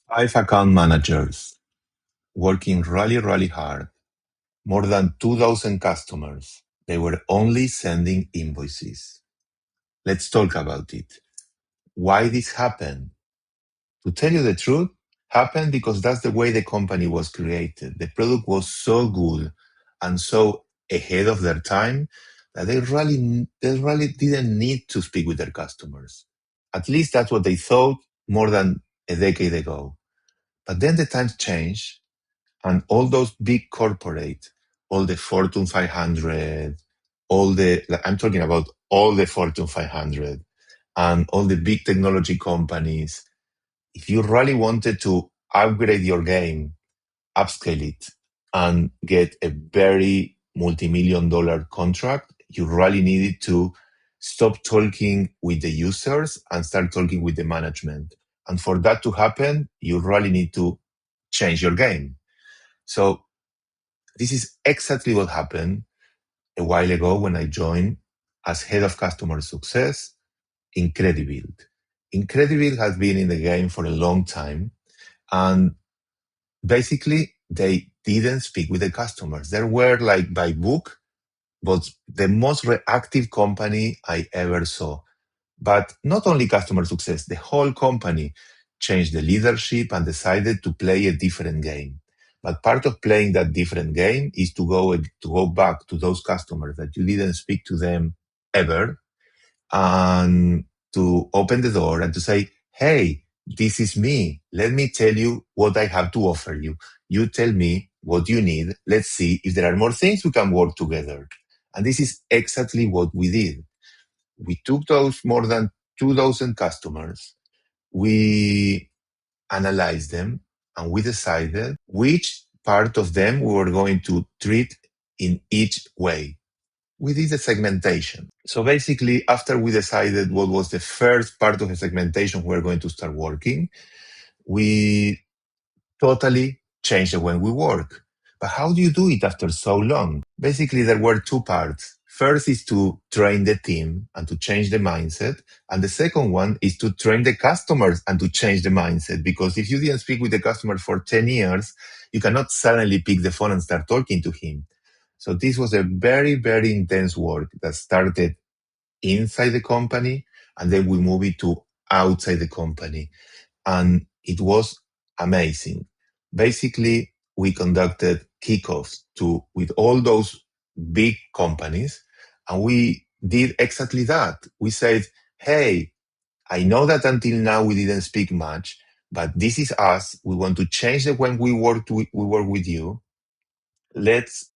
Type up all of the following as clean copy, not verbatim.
5 account managers working really, really hard. More than 2,000 customers. They were only sending invoices. Let's talk about it. Why this happened? To tell you the truth, happened because that's the way the company was created. The product was so good and so ahead of their time that they really didn't need to speak with their customers. At least that's what they thought more than a decade ago. But then the times changed and all those big corporate, all the Fortune 500, I'm talking about all the Fortune 500 and all the big technology companies. If you really wanted to upgrade your game, upscale it, and get a very multi-million dollar contract, you really needed to stop talking with the users and start talking with the management. And for that to happen, you really need to change your game. So this is exactly what happened a while ago when I joined as head of customer success in Credibuild. Incredibuild has been in the game for a long time, and basically they didn't speak with the customers. They were like by book, but the most reactive company I ever saw. But not only customer success, the whole company changed the leadership and decided to play a different game. But part of playing that different game is to go back to those customers that you didn't speak to them ever, and to open the door and to say, "Hey, this is me. Let me tell you what I have to offer you. You tell me what you need. Let's see if there are more things we can work together." And this is exactly what we did. We took those more than 2,000 customers, we analyzed them, and we decided which part of them we were going to treat in each way. We did a segmentation. So basically, after we decided what was the first part of the segmentation we were going to start working, we totally changed the way we work. But how do you do it after so long? Basically, there were two parts. First is to train the team and to change the mindset. And the second one is to train the customers and to change the mindset. Because if you didn't speak with the customer for 10 years, you cannot suddenly pick the phone and start talking to him. So this was a very, very intense work that started inside the company, and then we moved it to outside the company. And it was amazing. Basically, we conducted kickoffs with all those big companies, and we did exactly that. We said, "Hey, I know that until now we didn't speak much, but this is us. We want to change the way we work with you. Let's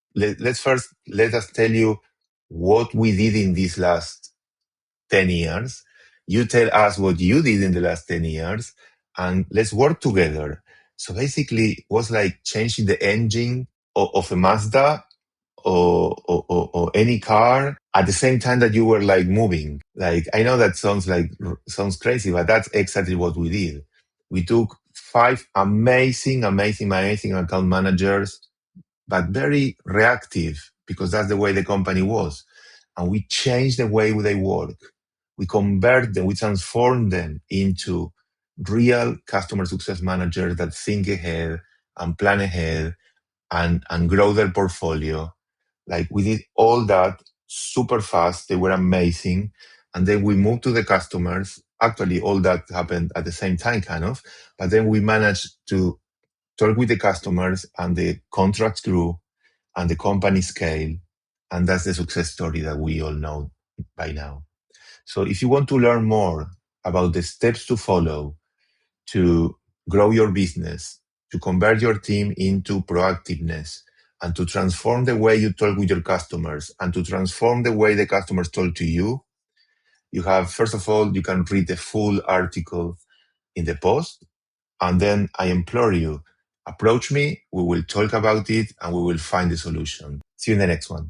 first let us tell you what we did in these last 10 years. You tell us what you did in the last 10 years, and let's work together." So basically, it was like changing the engine of a Mazda or any car at the same time that you were like moving. Like, I know that sounds crazy, but that's exactly what we did. We took 5 amazing account managers, but very reactive because that's the way the company was. And we changed the way they work. We convert them, we transform them into real customer success managers that think ahead and plan ahead and grow their portfolio. Like, we did all that super fast. They were amazing. And then we moved to the customers. Actually, all that happened at the same time, kind of. But then we managed to talk with the customers, and the contracts grew and the company scale. And that's the success story that we all know by now. So if you want to learn more about the steps to follow to grow your business, to convert your team into proactiveness, and to transform the way you talk with your customers, and to transform the way the customers talk to you, you have, first of all, you can read the full article in the post. And then I implore you, approach me, we will talk about it, and we will find a solution. See you in the next one.